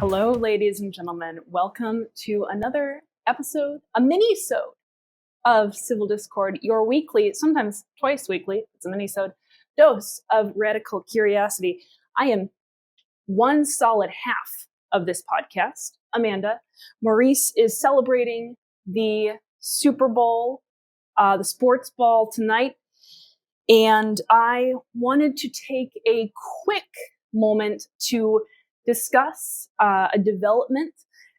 Hello, ladies and gentlemen. Welcome to another episode, a minisode of Civil Discord, your weekly, sometimes twice weekly, it's a minisode, dose of radical curiosity. I am one solid half of this podcast, Amanda. Maurice is celebrating the Super Bowl, the sports ball tonight, and I wanted to take a quick moment to discuss a development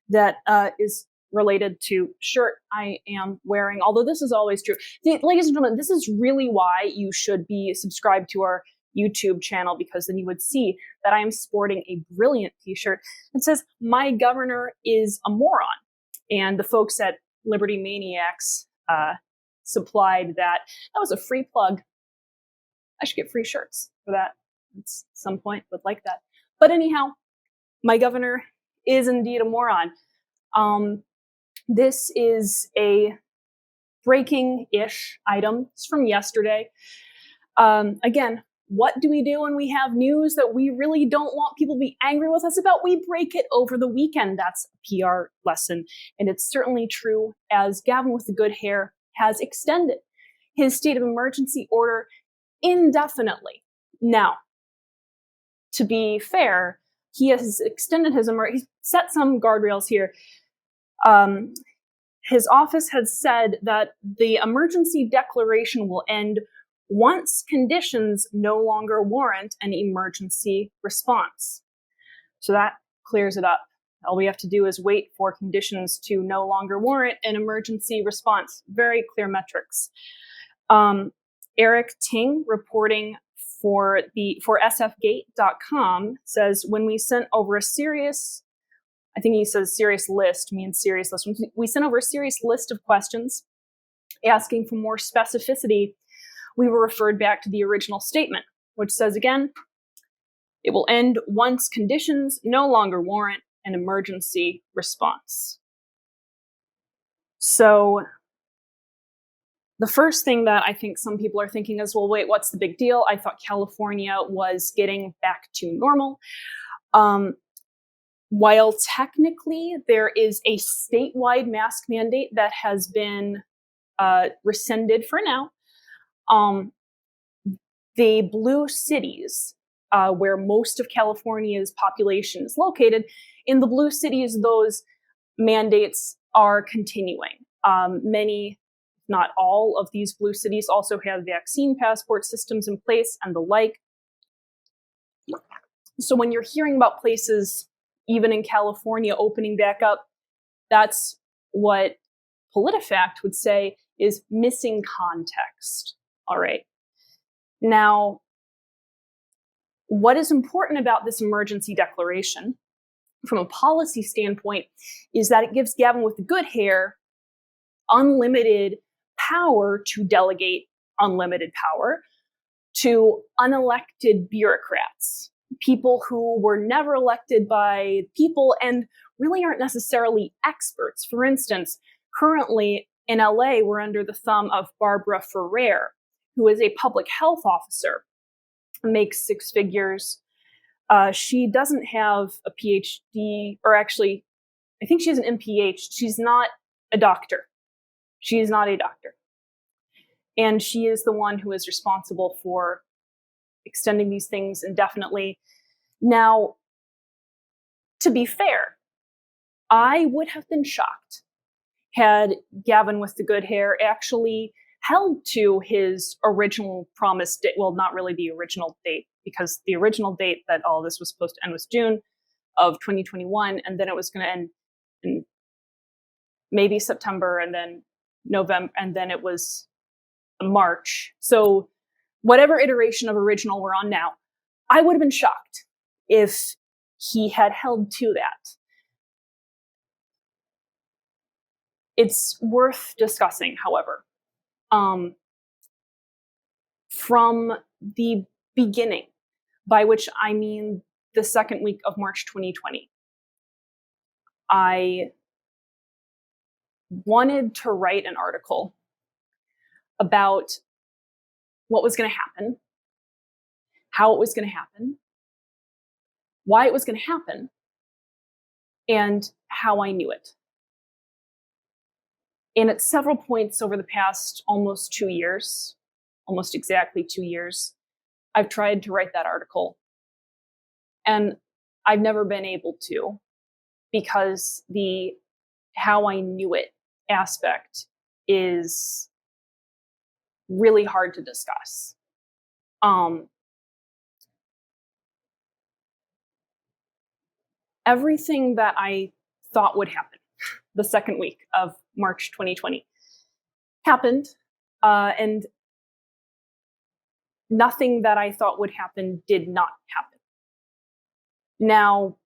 that is related to shirt I am wearing, although this is always true. Ladies and gentlemen, this is really why you should be subscribed to our YouTube channel, because then you would see that I am sporting a brilliant t-shirt that says, "My governor is a moron." And the folks at Liberty Maniacs supplied that. That was a free plug. I should get free shirts for that at some point, would like that. But anyhow, my governor is indeed a moron. This is a breaking-ish item. It's from yesterday. Again, what do we do when we have news that we really don't want people to be angry with us about? We break it over the weekend. That's a PR lesson. And it's certainly true, as Gavin with the good hair has extended his state of emergency order indefinitely. Now, to be fair, he has extended his he's set some guardrails here. His office has said that the emergency declaration will end once conditions no longer warrant an emergency response. So that clears it up. All we have to do is wait for conditions to no longer warrant an emergency response. Very clear metrics. Eric Ting, reporting for sfgate.com, says, when we sent over a serious, I think he says serious list, means serious list. We sent over a serious list of questions asking for more specificity. We were referred back to the original statement, which says, again, it will end once conditions no longer warrant an emergency response. So the first thing that I think some people are thinking is, well, wait, what's the big deal? I thought California was getting back to normal. While technically there is a statewide mask mandate that has been rescinded for now, the blue cities, where most of California's population is located, in the blue cities, those mandates are continuing. Many, not all, of these blue cities also have vaccine passport systems in place and the like. So when you're hearing about places, even in California, opening back up, that's what PolitiFact would say is missing context. All right. Now, what is important about this emergency declaration from a policy standpoint is that it gives Gavin with the good hair unlimited power to delegate unlimited power to unelected bureaucrats, people who were never elected by people and really aren't necessarily experts. For instance, currently in LA, we're under the thumb of Barbara Ferrer, who is a public health officer, makes six figures. She doesn't have a PhD, or actually, I think she has an MPH. She's not a doctor. She is not a doctor. And she is the one who is responsible for extending these things indefinitely. Now, to be fair, I would have been shocked had Gavin with the good hair actually held to his original promised date. Well, not really the original date, because the original date that all this was supposed to end was June of 2021, and then it was going to end in maybe September, and then November, and then it was March. So whatever iteration of original we're on now, I would have been shocked if he had held to that. It's worth discussing, however. From the beginning, by which I mean the second week of March 2020, I wanted to write an article about what was going to happen, how it was going to happen, why it was going to happen, and how I knew it. And at several points over the past almost 2 years, almost exactly 2 years, I've tried to write that article. And I've never been able to, because the how I knew it aspect is really hard to discuss. Everything that I thought would happen the second week of March 2020 happened, and nothing that I thought would happen did not happen. Now,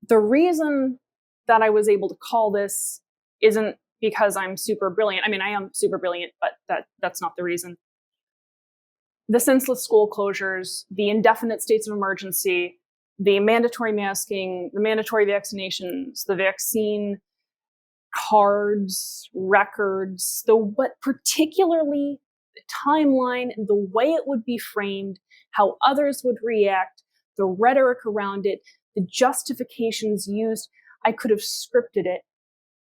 the reason that I was able to call this isn't because I'm super brilliant. I mean, I am super brilliant, but that's not the reason. The senseless school closures, the indefinite states of emergency, the mandatory masking, the mandatory vaccinations, the vaccine cards, records, but particularly the timeline and the way it would be framed, how others would react, the rhetoric around it, the justifications used. I could have scripted it.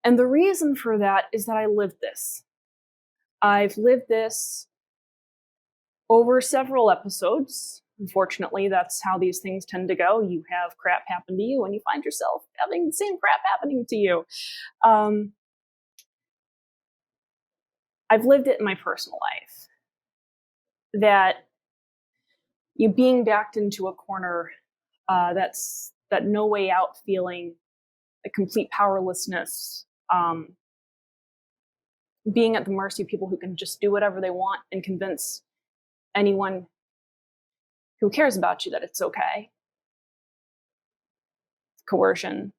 And the reason for that is that I lived this. I've lived this over several episodes. Unfortunately, that's how these things tend to go. You have crap happen to you, and you find yourself having the same crap happening to you. I've lived it in my personal life. That you being backed into a corner, that's that no way out feeling, a complete powerlessness, being at the mercy of people who can just do whatever they want and convince anyone who cares about you that it's okay. Coercion,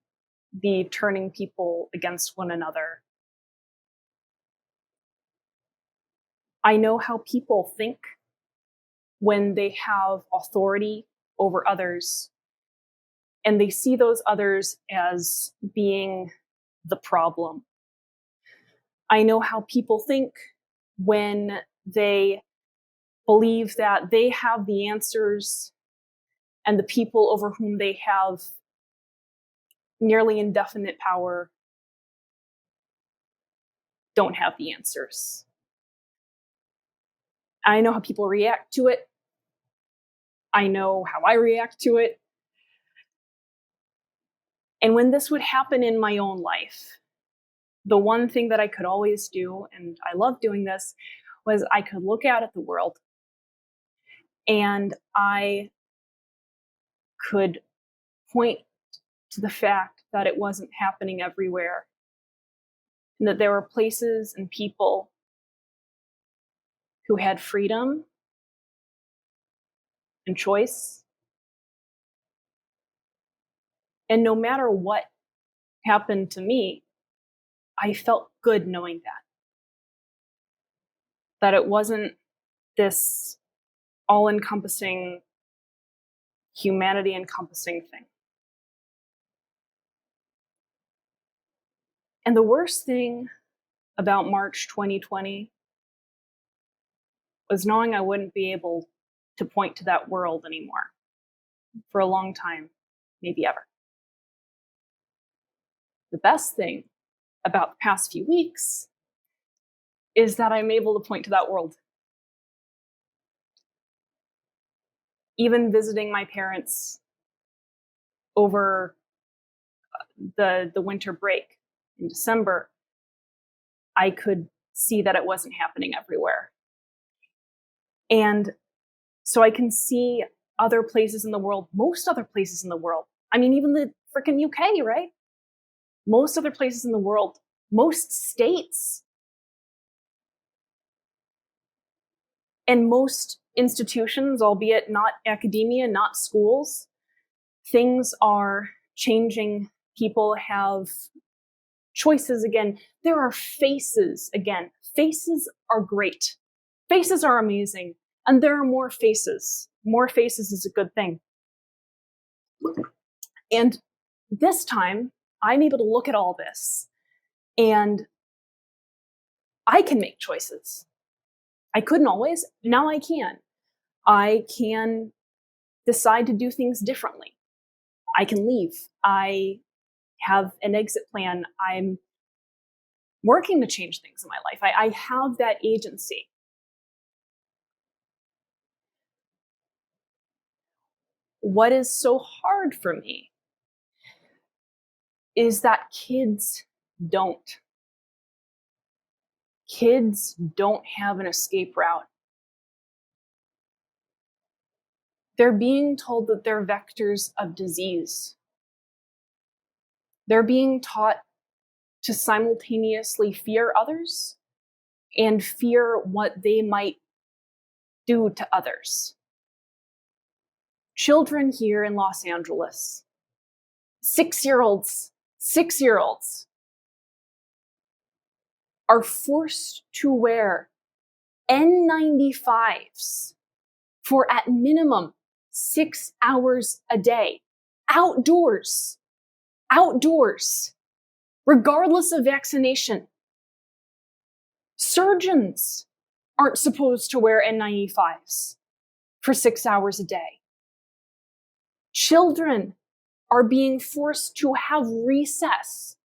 the turning people against one another. I know how people think when they have authority over others and they see those others as being the problem. I know how people think when they believe that they have the answers and the people over whom they have nearly indefinite power don't have the answers. I know how people react to it. I know how I react to it. And when this would happen in my own life, the one thing that I could always do, and I love doing this, was I could look out at the world and I could point to the fact that it wasn't happening everywhere, and that there were places and people who had freedom and choice. And no matter what happened to me, I felt good knowing that it wasn't this all-encompassing, humanity-encompassing thing. And the worst thing about March 2020 was knowing I wouldn't be able to point to that world anymore for a long time, maybe ever. The best thing about the past few weeks is that I'm able to point to that world. Even visiting my parents over the winter break in December, I could see that it wasn't happening everywhere. And so I can see other places in the world, most other places in the world. I mean, even the freaking UK, right? Most other places in the world, most states, and most institutions, albeit not academia, not schools, things are changing. People have choices again. There are faces again. Faces are great. Faces are amazing. And there are more faces. More faces is a good thing. And this time, I'm able to look at all this and I can make choices. I couldn't always. Now I can. I can decide to do things differently. I can leave. I have an exit plan. I'm working to change things in my life. I have that agency. What is so hard for me is that kids don't. Kids don't have an escape route. They're being told that they're vectors of disease. They're being taught to simultaneously fear others and fear what they might do to others. Children here in Los Angeles, 6-year-olds, are forced to wear N95s for at minimum 6 hours a day, outdoors, regardless of vaccination. Surgeons aren't supposed to wear N95s for 6 hours a day. Children are being forced to have recess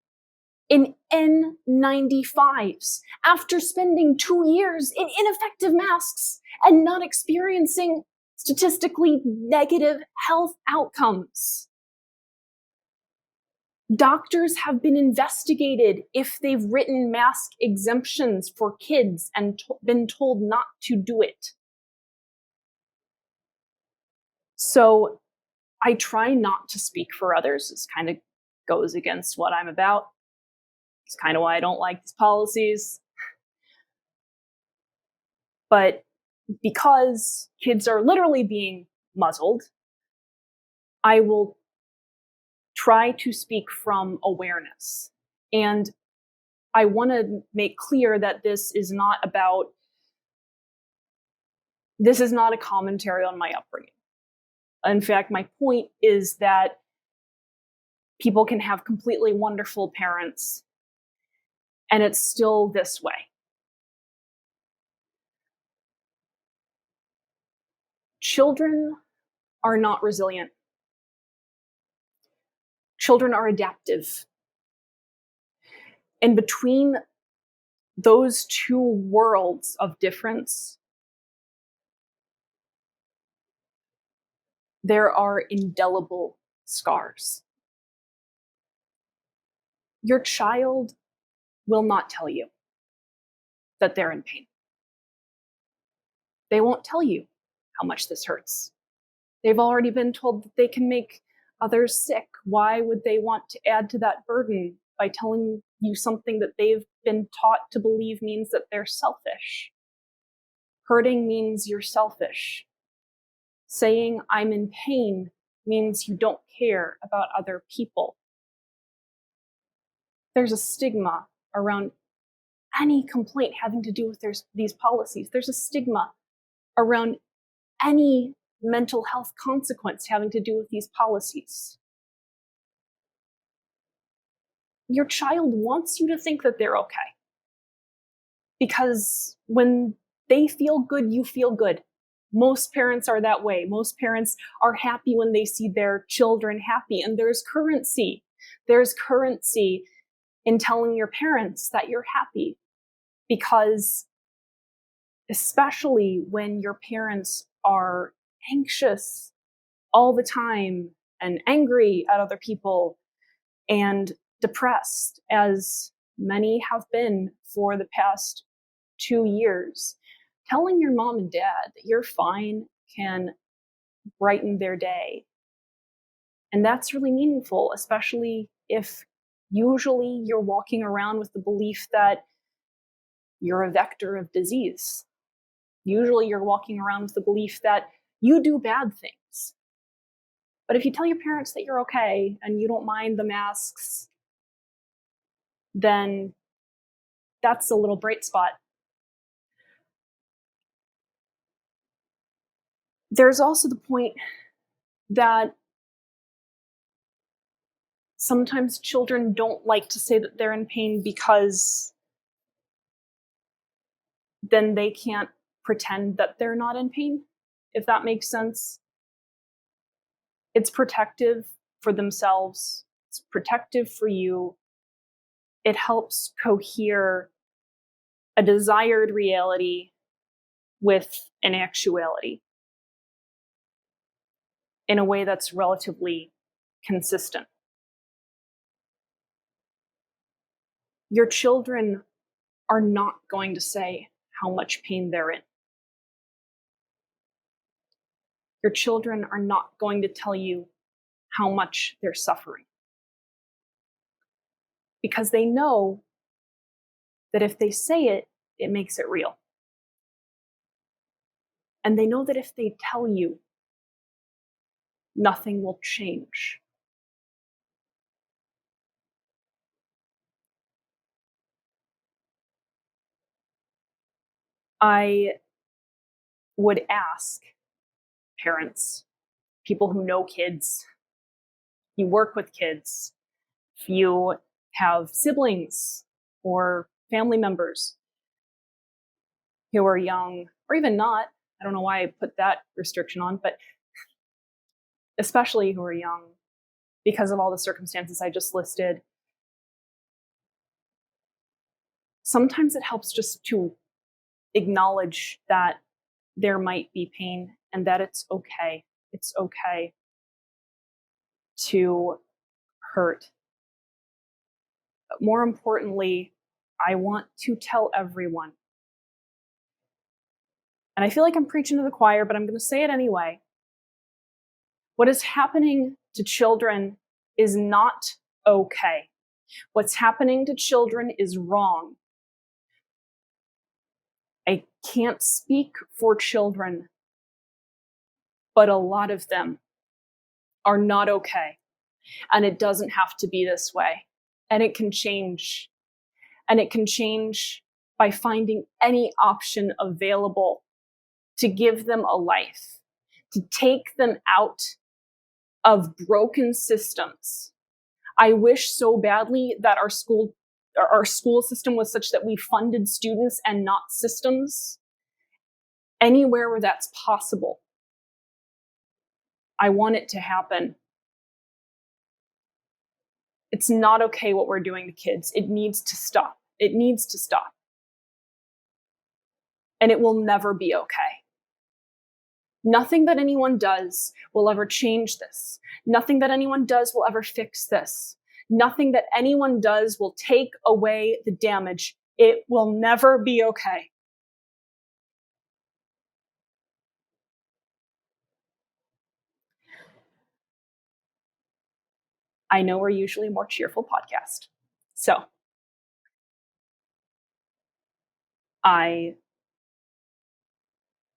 in N95s after spending 2 years in ineffective masks and not experiencing statistically negative health outcomes. Doctors have been investigated if they've written mask exemptions for kids and been told not to do it. So I try not to speak for others. This kind of goes against what I'm about. It's kind of why I don't like these policies. But because kids are literally being muzzled, I will try to speak from awareness. And I want to make clear that this is not a commentary on my upbringing. In fact, my point is that people can have completely wonderful parents, and it's still this way. Children are not resilient. Children are adaptive. And between those two worlds of difference, there are indelible scars. Your child will not tell you that they're in pain. They won't tell you how much this hurts. They've already been told that they can make others sick. Why would they want to add to that burden by telling you something that they've been taught to believe means that they're selfish? Hurting means you're selfish. Saying I'm in pain means you don't care about other people. There's a stigma around any complaint having to do with these policies. There's a stigma around any mental health consequence having to do with these policies. Your child wants you to think that they're okay. Because when they feel good, you feel good. Most parents are that way. Most parents are happy when they see their children happy. And there's currency. There's currency in telling your parents that you're happy. Because especially when your parents are anxious all the time and angry at other people and depressed, as many have been for the past 2 years, telling your mom and dad that you're fine can brighten their day. And that's really meaningful, especially if usually you're walking around with the belief that you're a vector of disease. Usually you're walking around with the belief that you do bad things. But if you tell your parents that you're okay and you don't mind the masks, then that's a little bright spot. There's also the point that sometimes children don't like to say that they're in pain because then they can't pretend that they're not in pain, if that makes sense. It's protective for themselves It's protective for you. It helps cohere a desired reality with an actuality in a way that's relatively consistent. Your children are not going to say how much pain they're in. Your children are not going to tell you how much they're suffering. Because they know that if they say it, it makes it real. And they know that if they tell you, nothing will change. I would ask parents, people who know kids, you work with kids, if you have siblings or family members who are young, or even not, I don't know why I put that restriction on, but especially who are young, because of all the circumstances I just listed, sometimes it helps just to acknowledge that there might be pain and that it's okay. It's okay to hurt. But more importantly, I want to tell everyone, and I feel like I'm preaching to the choir, but I'm going to say it anyway. What is happening to children is not okay. What's happening to children is wrong. I can't speak for children, but a lot of them are not okay. And it doesn't have to be this way. And it can change. And it can change by finding any option available to give them a life, to take them out of broken systems. I wish so badly that our school system was such that we funded students and not systems. Anywhere where that's possible, I want it to happen. It's not okay what we're doing to kids. It needs to stop. It needs to stop. And it will never be okay. Nothing that anyone does will ever change this. Nothing that anyone does will ever fix this. Nothing that anyone does will take away the damage. It will never be okay. I know we're usually a more cheerful podcast. So I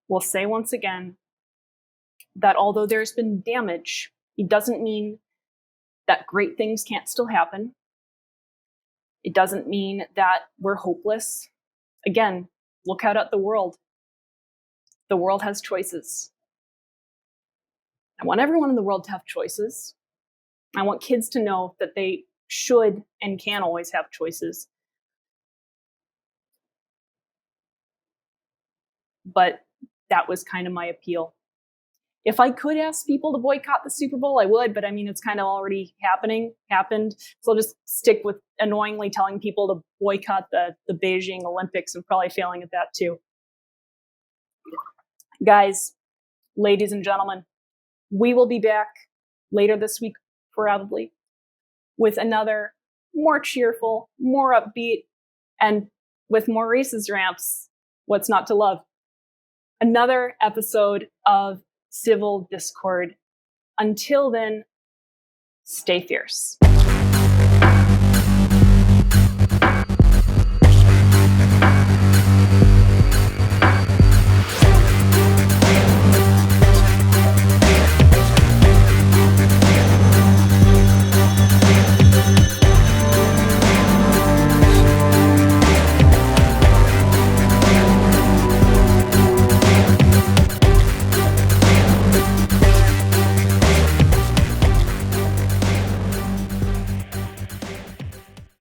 will say once again that although there's been damage, it doesn't mean that great things can't still happen. It doesn't mean that we're hopeless. Again, look out at the world. The world has choices. I want everyone in the world to have choices. I want kids to know that they should and can always have choices. But that was kind of my appeal. If I could ask people to boycott the Super Bowl, I would, but I mean, it's kind of already happened. So I'll just stick with annoyingly telling people to boycott the Beijing Olympics and probably failing at that too. Guys, ladies and gentlemen, we will be back later this week, probably, with another more cheerful, more upbeat, and with Maurice's ramps, what's not to love? Another episode of Civil Discord. Until then, stay fierce.